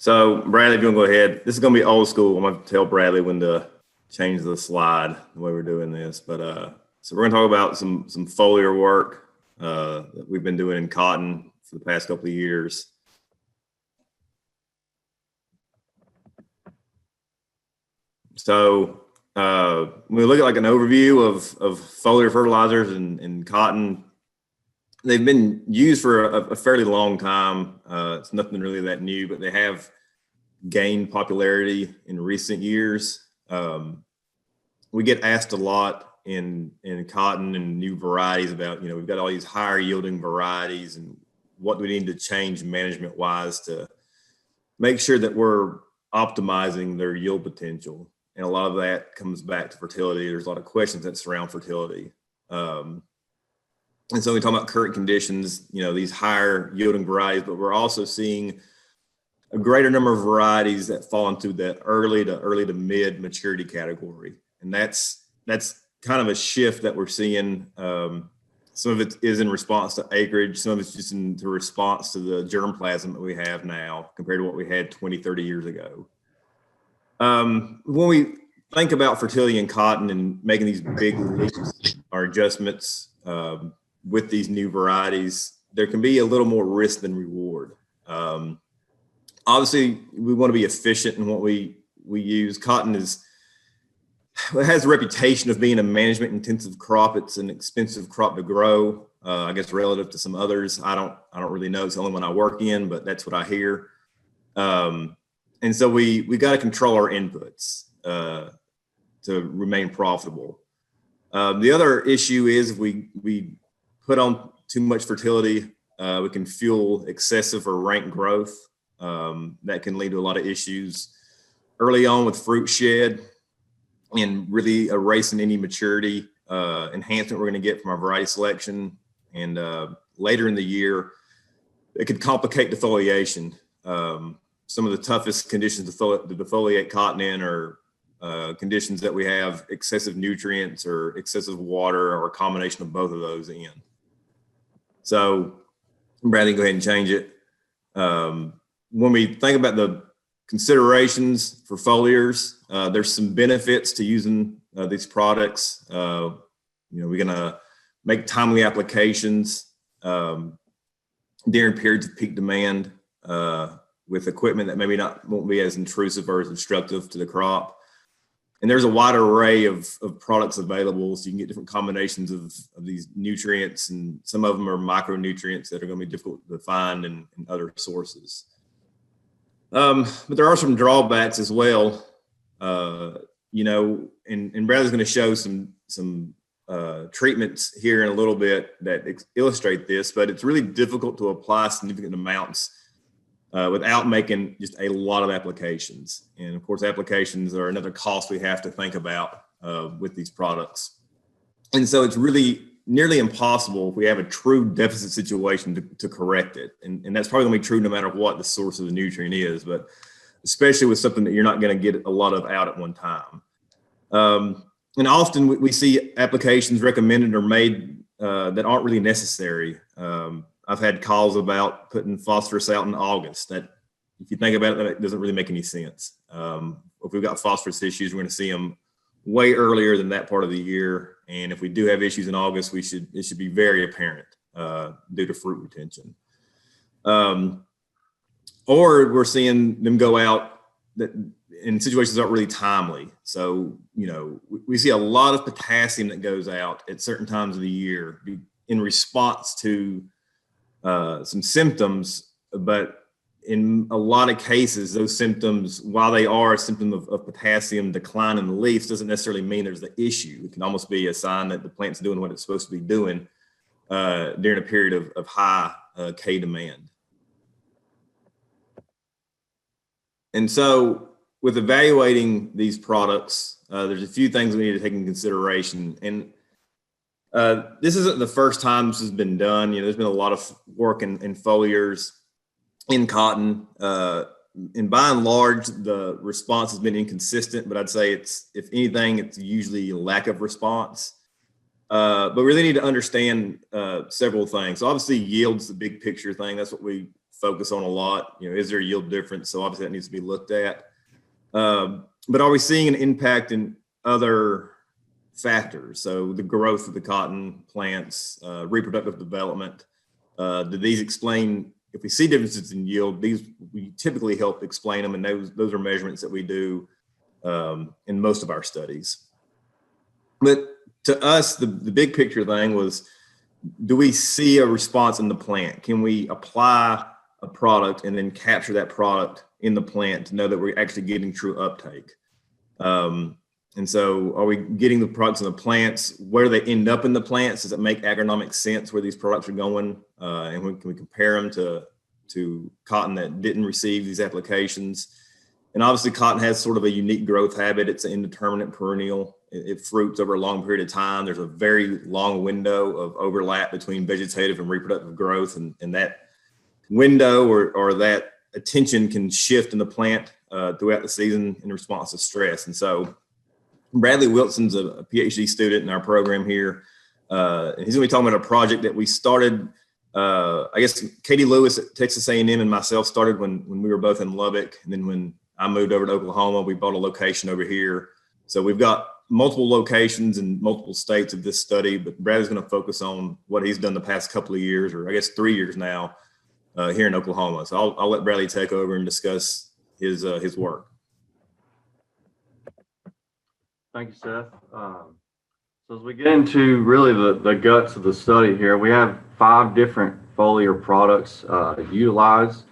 So Bradley, if you want to go ahead, this is going to be old school. I'm going to tell Bradley when to change the slide the way we're doing this. But so we're going to talk about some foliar work that we've been doing in cotton for the past couple of years. So when we look at like an overview of foliar fertilizers in cotton, they've been used for a fairly long time. It's nothing really that new, but they have gained popularity in recent years. We get asked a lot in cotton and new varieties about, we've got all these higher yielding varieties and what do we need to change management wise to make sure that we're optimizing their yield potential. And a lot of that comes back to fertility. There's a lot of questions that surround fertility. And so we talk about current conditions, these higher yielding varieties, but we're also seeing a greater number of varieties that fall into that early to mid maturity category. And that's kind of a shift that we're seeing. Some of it is in response to acreage. Some of it's just in response to the germplasm that we have now compared to what we had 20, 30 years ago. When we think about fertility in cotton and making these big leaps or adjustments with these new varieties, there can be a little more risk than reward. Obviously, we want to be efficient in what we use. Cotton has a reputation of being a management intensive crop. It's an expensive crop to grow, I guess, relative to some others. I don't really know. It's the only one I work in, but that's what I hear. And so we got to control our inputs to remain profitable. The other issue is if we put on too much fertility, we can fuel excessive or rank growth. That can lead to a lot of issues early on with fruit shed and really erasing any maturity enhancement we're going to get from our variety selection. And later in the year, it could complicate defoliation. Some of the toughest conditions to defoliate cotton in are conditions that we have excessive nutrients or excessive water or a combination of both of those in. So Bradley, go ahead and change it. When we think about the considerations for foliars, there's some benefits to using these products. We're going to make timely applications during periods of peak demand with equipment that maybe won't be as intrusive or as destructive to the crop. And there's a wide array of products available, so you can get different combinations of these nutrients, and some of them are micronutrients that are going to be difficult to find in other sources. But there are some drawbacks as well, and Bradley's going to show some treatments here in a little bit that illustrate this, but it's really difficult to apply significant amounts without making just a lot of applications. And of course, applications are another cost we have to think about with these products. And so it's really nearly impossible if we have a true deficit situation to correct it. And that's probably gonna be true no matter what the source of the nutrient is, but especially with something that you're not gonna get a lot of out at one time. And often we see applications recommended or made that aren't really necessary. I've had calls about putting phosphorus out in August. That, if you think about it, that doesn't really make any sense. If we've got phosphorus issues, we're going to see them way earlier than that part of the year. And if we do have issues in August, it should be very apparent due to fruit retention. Or we're seeing them go out that in situations that aren't really timely. So, we see a lot of potassium that goes out at certain times of the year in response to some symptoms, but in a lot of cases, those symptoms, while they are a symptom of potassium decline in the leaves, doesn't necessarily mean there's the issue. It can almost be a sign that the plant's doing what it's supposed to be doing during a period of high K demand. And so with evaluating these products, there's a few things we need to take into consideration. And this isn't the first time this has been done. There's been a lot of work in foliars in cotton. And by and large, the response has been inconsistent, but I'd say if anything, it's usually a lack of response. but we really need to understand several things. So obviously, yield's the big picture thing. That's what we focus on a lot. You know, is there a yield difference? So obviously that needs to be looked at. But are we seeing an impact in other factors? So the growth of the cotton plants, reproductive development. Do these explain, if we see differences in yield, these we typically help explain them, and those are measurements that we do in most of our studies. But to us, the big picture thing was, do we see a response in the plant? Can we apply a product and then capture that product in the plant to know that we're actually getting true uptake? And so are we getting the products in the plants? Where do they end up in the plants? Does it make agronomic sense where these products are going? And can we compare them to cotton that didn't receive these applications? And obviously cotton has sort of a unique growth habit. It's an indeterminate perennial. It fruits over a long period of time. There's a very long window of overlap between vegetative and reproductive growth. And that window or that attention can shift in the plant throughout the season in response to stress. And so Bradley Wilson's a PhD student in our program here. And he's going to be talking about a project that we started. I guess Katie Lewis at Texas A&M and myself started when we were both in Lubbock. And then when I moved over to Oklahoma, we bought a location over here. So we've got multiple locations in multiple states of this study, but Bradley's going to focus on what he's done the past couple of years, or I guess 3 years now, here in Oklahoma. So I'll let Bradley take over and discuss his work. Thank you, Seth. So as we get into really the guts of the study here, we have 5 different foliar products utilized.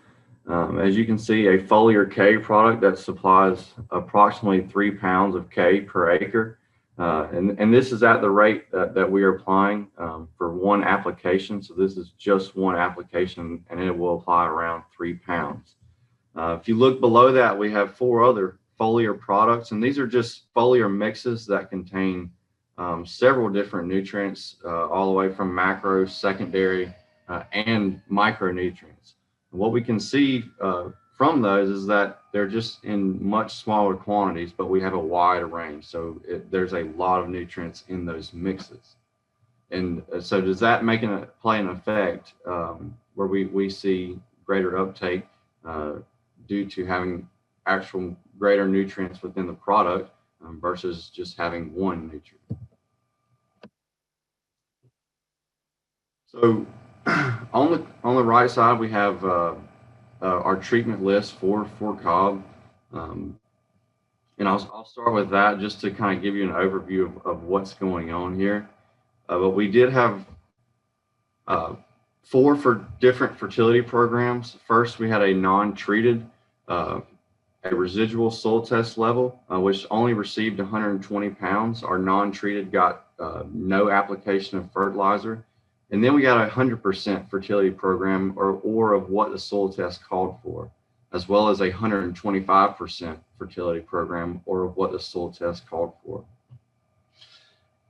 As you can see, a foliar K product that supplies approximately 3 pounds of K per acre. And this is at the rate that we are applying for one application. So this is just one application, and it will apply around 3 pounds. If you look below that, we have 4 other foliar products, and these are just foliar mixes that contain several different nutrients, all the way from macro, secondary, and micronutrients. And what we can see from those is that they're just in much smaller quantities, but we have a wide range. So there's a lot of nutrients in those mixes. And so does that play an effect where we see greater uptake due to having actual greater nutrients within the product versus just having one nutrient? So on the right side, we have our treatment list for Cobb. And I'll start with that just to kind of give you an overview of what's going on here. But we did have 4 different fertility programs. First, we had a non-treated, a residual soil test level, which only received 120 pounds. Our non-treated got no application of fertilizer. And then we got a 100% fertility program or of what the soil test called for, as well as a 125% fertility program or of what the soil test called for.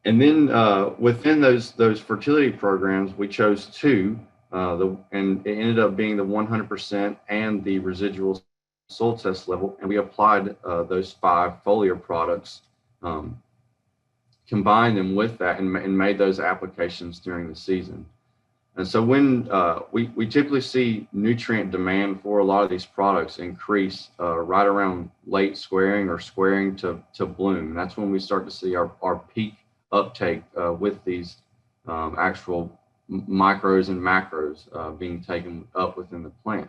And then within those fertility programs, we chose 2, and it ended up being the 100% and the residual soil test level. And we applied those 5 foliar products, combined them with that, and made those applications during the season. And so when we typically see nutrient demand for a lot of these products increase right around late squaring or squaring to bloom. And that's when we start to see our peak uptake with these actual micros and macros being taken up within the plant.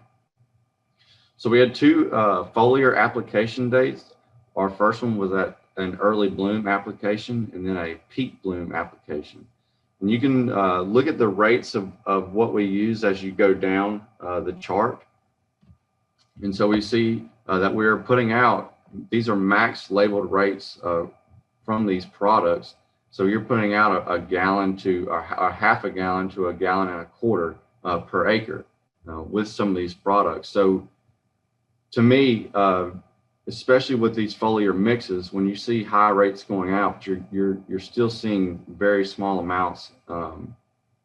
So we had 2 foliar application dates. Our first one was at an early bloom application and then a peak bloom application. And you can look at the rates of what we use as you go down the chart. And so we see that we're putting out, these are max labeled rates from these products. So you're putting out a gallon to a half a gallon to 1.25 gallons per acre with some of these products. So to me, especially with these foliar mixes, when you see high rates going out, you're still seeing very small amounts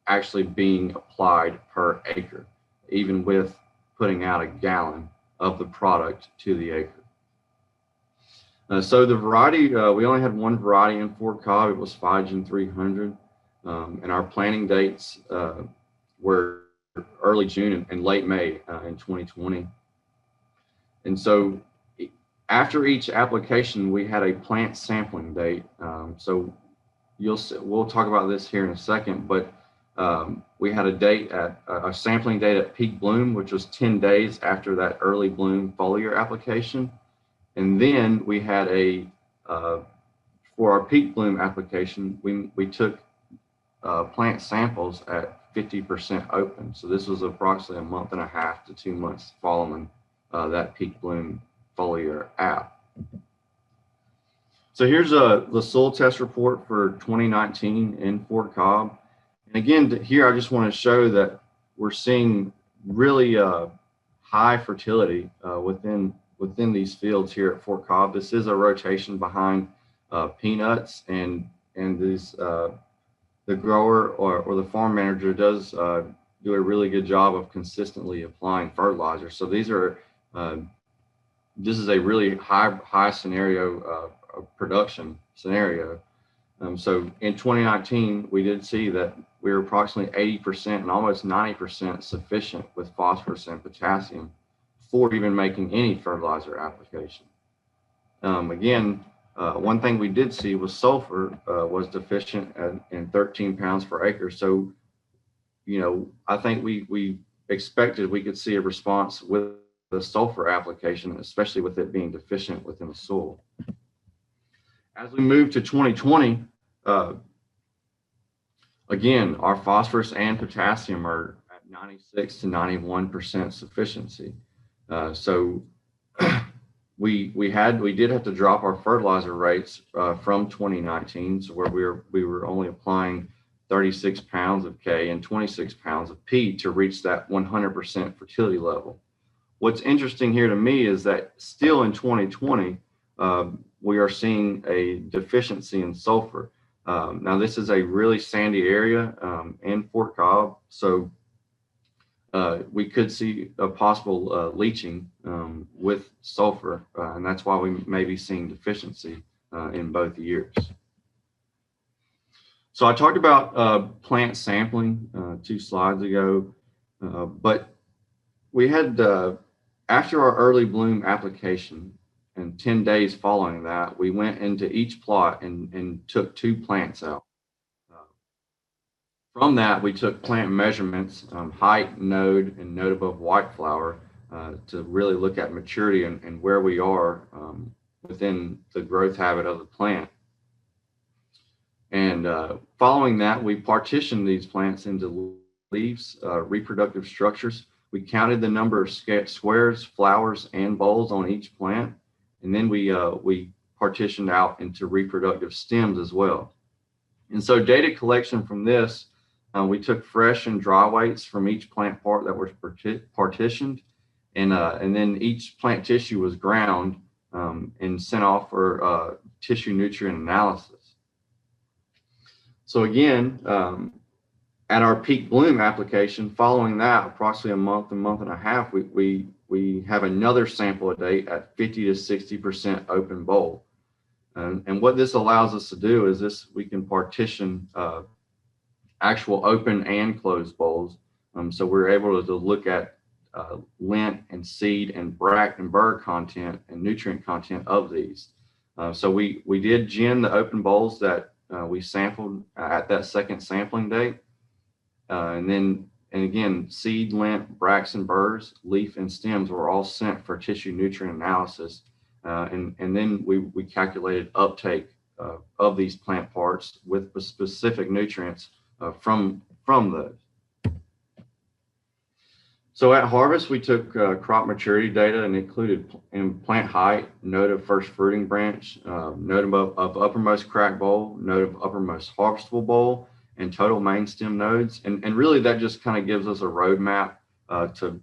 actually being applied per acre, even with putting out 1 gallon of the product to the acre. So the variety, we only had one variety in Fort Cobb. It was Phagen 300. And our planting dates were early June and late May in 2020. And so after each application, we had a plant sampling date. So we'll talk about this here in a second, but we had a sampling date at peak bloom, which was 10 days after that early bloom foliar application. And then we had for our peak bloom application, we took plant samples at 50% open. So this was approximately a month and a half to 2 months following that peak bloom foliar app. So here's the soil test report for 2019 in Fort Cobb. And again, here I just want to show that we're seeing really high fertility within these fields here at Fort Cobb. This is a rotation behind peanuts, and these the grower or the farm manager does do a really good job of consistently applying fertilizer. So these are this is a really high scenario production scenario. So in 2019, we did see that we were approximately 80% and almost 90% sufficient with phosphorus and potassium for even making any fertilizer application. Again, one thing we did see was sulfur was deficient in 13 pounds per acre. So, I think we expected we could see a response with the sulfur application, especially with it being deficient within the soil. As we move to 2020, again, our phosphorus and potassium are at 96 to 91% sufficiency. So we did have to drop our fertilizer rates from 2019, so where we were only applying 36 pounds of K and 26 pounds of P to reach that 100% fertility level. What's interesting here to me is that still in 2020, we are seeing a deficiency in sulfur. Now, this is a really sandy area in Fort Cobb, so we could see a possible leaching with sulfur, and that's why we may be seeing deficiency in both years. So I talked about plant sampling 2 slides ago, but we had, after our early bloom application, and 10 days following that, we went into each plot and took 2 plants out. From that, we took plant measurements, height, node, and node above white flower, to really look at maturity and where we are within the growth habit of the plant. And following that, we partitioned these plants into leaves, reproductive structures. We counted the number of squares, flowers, and bolls on each plant. And then we partitioned out into reproductive stems as well. And so data collection from this, we took fresh and dry weights from each plant part that was partitioned, and then each plant tissue was ground and sent off for tissue nutrient analysis. So again, at our peak bloom application, following that, approximately a month and a half, we have another sample a day at 50 to 60% open bowl. And what this allows us to do is we can partition actual open and closed bowls. So we're able to look at lint and seed and bract and burr content and nutrient content of these. So we did gin the open bowls that we sampled at that second sampling date. And again, seed, lint, bracts, and burrs, leaf, and stems were all sent for tissue nutrient analysis. And then we calculated uptake of these plant parts with specific nutrients from those. So at harvest, we took crop maturity data and included in plant height, node of first fruiting branch, node of uppermost crack bowl, node of uppermost harvestable bowl, and total main stem nodes. And really that just kind of gives us a roadmap to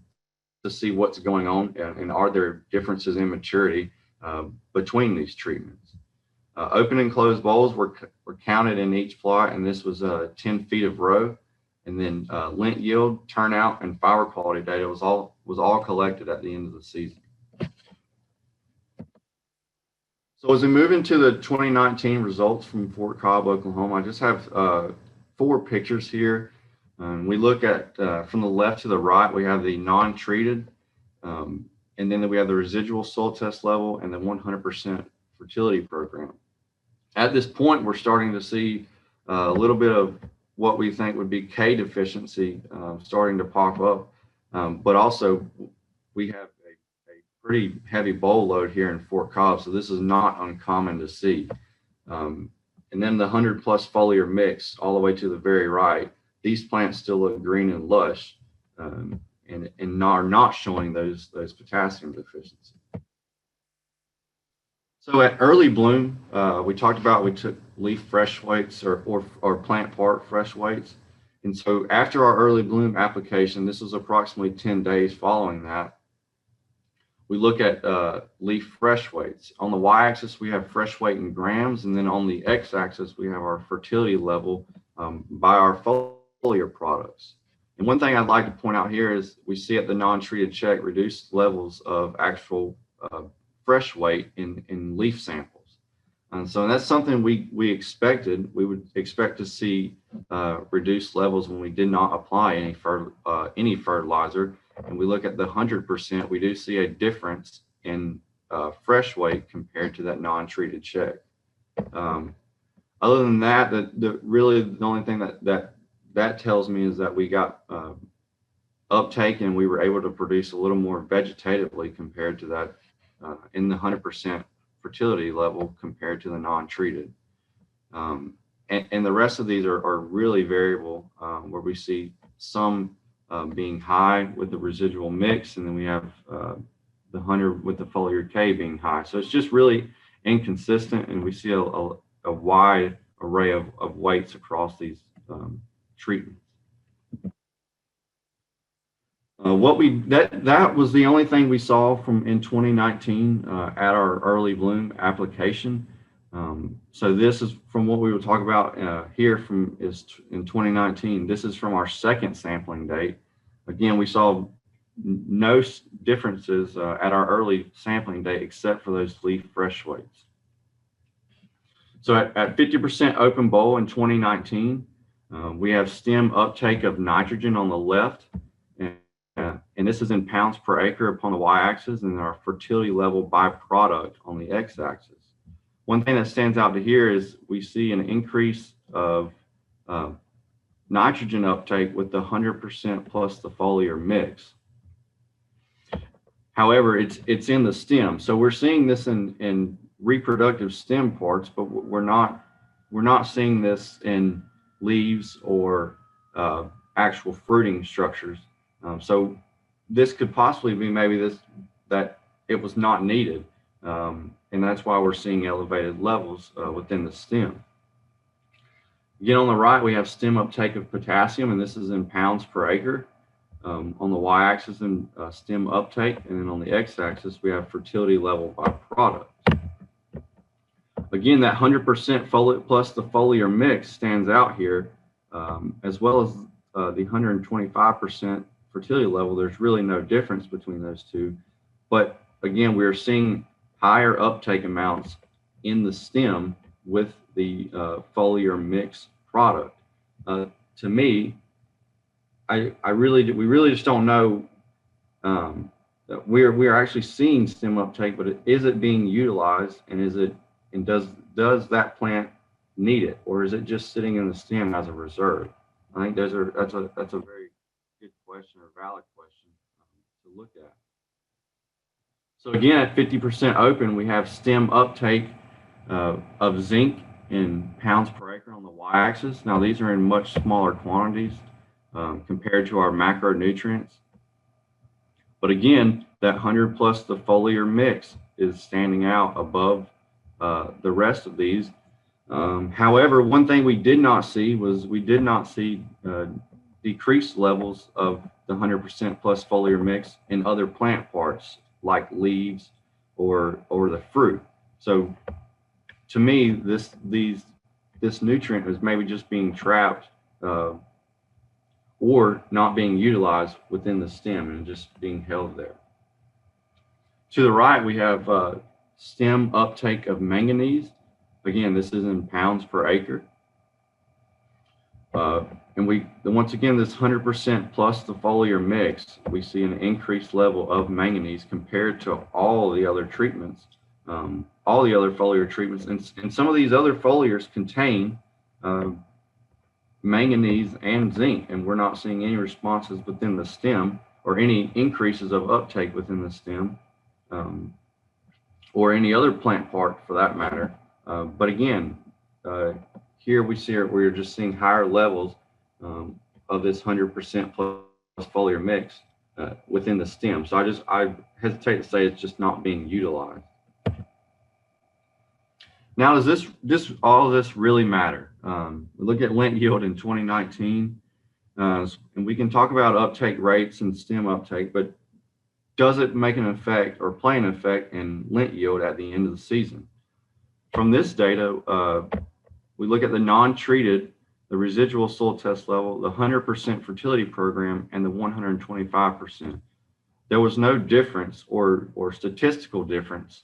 see what's going on and are there differences in maturity between these treatments. Open and closed bowls were counted in each plot, and this was 10 feet of row. And then lint yield, turnout, and fiber quality data was all collected at the end of the season. So as we move into the 2019 results from Fort Cobb, Oklahoma, I just have four pictures here. We look at from the left to the right, we have the non-treated, and then we have the residual soil test level and the 100% fertility program. At this point, we're starting to see a little bit of what we think would be K deficiency starting to pop up, but also we have a pretty heavy boll load here in Fort Cobb, so this is not uncommon to see. And then the 100+ foliar mix all the way to the very right, these plants still look green and lush, and are not showing those potassium deficiencies. So at early bloom, we talked about we took leaf fresh weights or plant part fresh weights. And so after our early bloom application, this was approximately 10 days following that, we look at leaf fresh weights. On the y-axis, we have fresh weight in grams, and then on the x-axis, we have our fertility level by our foliar products. And one thing I'd like to point out here is we see at the non-treated check reduced levels of actual fresh weight in leaf samples. And so that's something we expected. We would expect to see reduced levels when we did not apply any fertilizer. And we look at the 100%, we do see a difference in fresh weight compared to that non-treated check. Other than that, really the only thing that tells me is that we got uptake and we were able to produce a little more vegetatively compared to that in the 100% fertility level compared to the non-treated. And the rest of these are really variable, where we see some being high with the residual mix, and then we have the 100 with the foliar K being high. So it's just really inconsistent, and we see a wide array of weights across these treatments. That was the only thing we saw in 2019 at our early bloom application. So this is from what we will talk about here is in 2019. This is from our second sampling date. Again, we saw no differences at our early sampling date except for those leaf fresh weights. So at 50% open boll in 2019, we have stem uptake of nitrogen on the left, and this is in pounds per acre upon the y-axis, and our fertility level by product on the x-axis. One thing that stands out to here is we see an increase of nitrogen uptake with the 100% plus the foliar mix. However, it's in the stem, so we're seeing this in reproductive stem parts, but we're not seeing this in leaves or actual fruiting structures. So this could possibly be maybe that it was not needed, and that's why we're seeing elevated levels within the stem. Again, on the right, we have stem uptake of potassium, and this is in pounds per acre. On the y-axis, and stem uptake, and then on the x-axis, we have fertility level by product. Again, that 100% foliar plus the foliar mix stands out here, as well as the 125% fertility level. There's really no difference between those two, but again, we're seeing higher uptake amounts in the stem with the foliar mix product. To me, we really just don't know that we're actually seeing stem uptake, but is it being utilized, and does that plant need it, or is it just sitting in the stem as a reserve? I think that's a very good question, or valid question to look at. So again, at 50% open, we have stem uptake of zinc in pounds per acre on the y-axis. Now these are in much smaller quantities compared to our macronutrients. But again, that 100 plus the foliar mix is standing out above the rest of these. However, one thing we did not see decreased levels of the 100% plus foliar mix in other plant parts like leaves or the fruit. So to me, this nutrient is maybe just being trapped or not being utilized within the stem and just being held there. To the right, we have stem uptake of manganese. Again, this is in pounds per acre. And once again, this 100% plus the foliar mix, we see an increased level of manganese compared to all the other treatments, all the other foliar treatments. And some of these other foliars contain manganese and zinc, and we're not seeing any responses within the stem or any increases of uptake within the stem, or any other plant part for that matter. But again, here we're just seeing higher levels of this 100% plus foliar mix within the stem. So I hesitate to say it's just not being utilized. Now, does all of this really matter? We look at lint yield in 2019, and we can talk about uptake rates and stem uptake, but does it make an effect or play an effect in lint yield at the end of the season? From this data, we look at the non-treated, the residual soil test level, the 100% fertility program, and the 125%. There was no difference or statistical difference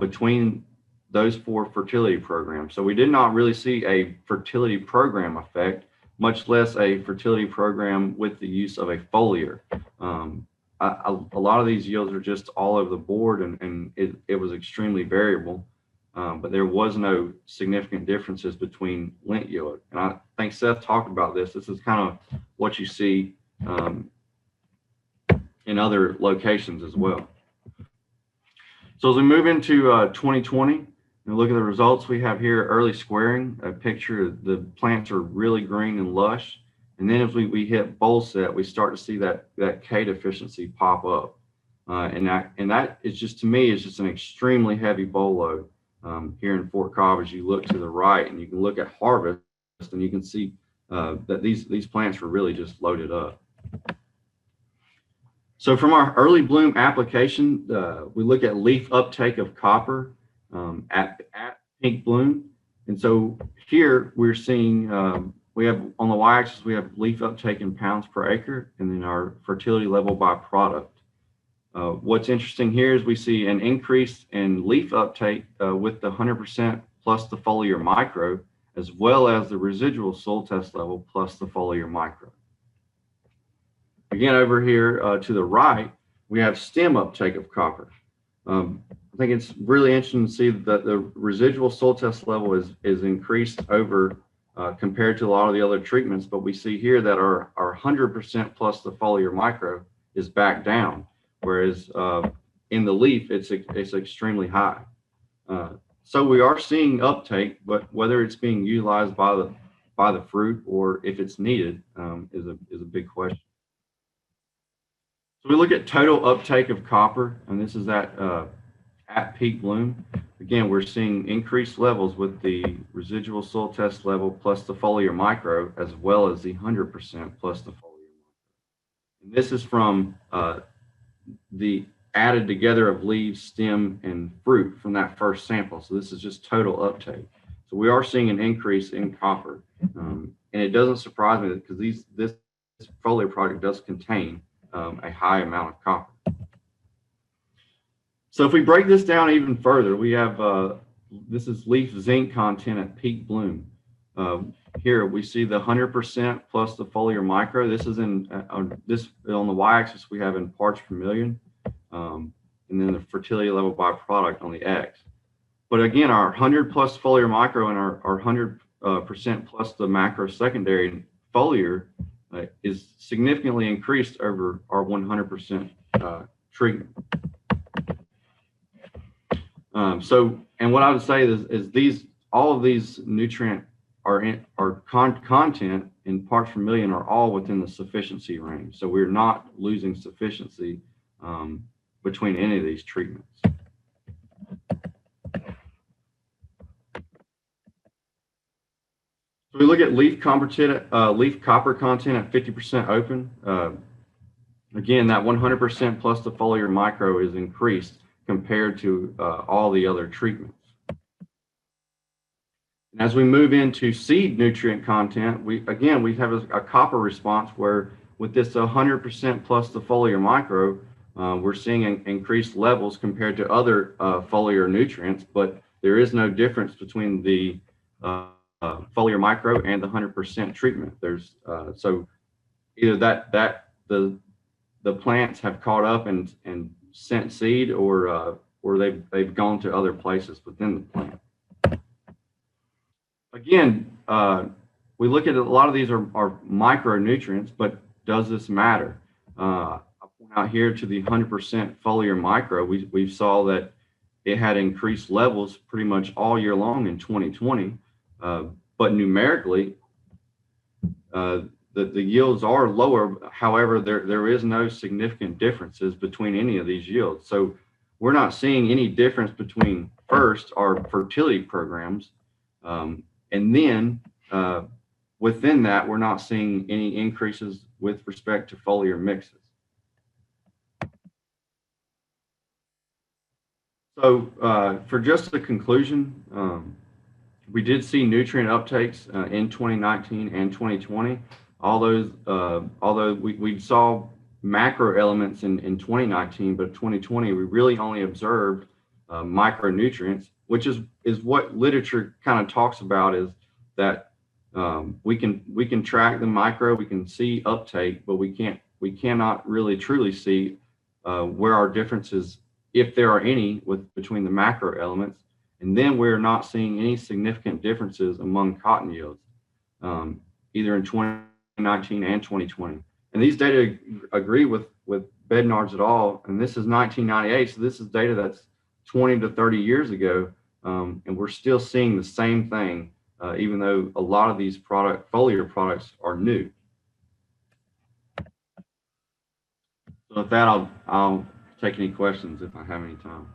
between those 4 fertility programs. So we did not really see a fertility program effect, much less a fertility program with the use of a foliar. A lot of these yields are just all over the board, and it was extremely variable. But there was no significant differences between lint yield. And I think Seth talked about this. This is kind of what you see in other locations as well. So as we move into 2020, and look at the results we have here, early squaring, a picture of the plants are really green and lush. And then as we hit bowl set, we start to see that K deficiency pop up. And that is just, to me, is just an extremely heavy bowl load. Here in Fort Cobb, as you look to the right, and you can look at harvest, and you can see that these plants were really just loaded up. So from our early bloom application, we look at leaf uptake of copper at pink bloom. And so here we're seeing, we have on the y-axis, we have leaf uptake in pounds per acre, and then our fertility level by product. What's interesting here is we see an increase in leaf uptake with the 100% plus the foliar micro, as well as the residual soil test level plus the foliar micro. Again, over here to the right, we have stem uptake of copper. I think it's really interesting to see that the residual soil test level is increased over compared to a lot of the other treatments, but we see here that our 100% plus the foliar micro is back down. Whereas in the leaf, it's extremely high. So we are seeing uptake, but whether it's being utilized by the fruit or if it's needed is a big question. So we look at total uptake of copper, and this is at peak bloom. Again, we're seeing increased levels with the residual soil test level plus the foliar micro, as well as the 100% plus the foliar micro. And this is from the added together of leaves, stem, and fruit from that first sample. So this is just total uptake. So we are seeing an increase in copper. And it doesn't surprise me because this foliar product does contain a high amount of copper. So if we break this down even further, we have, this is leaf zinc content at peak bloom. Here we see the 100% plus the foliar micro. This is on the y-axis we have in parts per million, and then the fertility level by product on the x. But again, our 100 plus foliar micro and our 100% plus the macro secondary foliar is significantly increased over our 100% treatment. And what I would say is all of these nutrient content in parts per million are all within the sufficiency range. So we're not losing sufficiency between any of these treatments. So we look at leaf copper content at 50% open. Again, that 100% plus the foliar micro is increased compared to all the other treatments. And as we move into seed nutrient content, we have a copper response where with this 100% plus the foliar micro, we're seeing increased levels compared to other foliar nutrients, but there is no difference between the Foliar Micro and the 100% treatment. There's so either the plants have caught up and sent seed, or they've gone to other places within the plant. Again, we look at a lot of these are micronutrients, but does this matter? I point out here to the 100% Foliar Micro, we saw that it had increased levels pretty much all year long in 2020, but numerically, the yields are lower. However, there is no significant differences between any of these yields. So we're not seeing any difference between first our fertility programs, and then within that, we're not seeing any increases with respect to foliar mixes. So for just the conclusion, we did see nutrient uptakes in 2019 and 2020. Although we saw macro elements in 2019, but 2020 we really only observed micronutrients, which is what literature kind of talks about, is that we can track the micro, we can see uptake, but we cannot really truly see where our differences, if there are any, between the macro elements. And then we're not seeing any significant differences among cotton yields, either in 2019 and 2020. And these data agree with Bednarz et al. And this is 1998, so this is data that's 20 to 30 years ago, and we're still seeing the same thing, even though a lot of these foliar products are new. So with that, I'll take any questions if I have any time.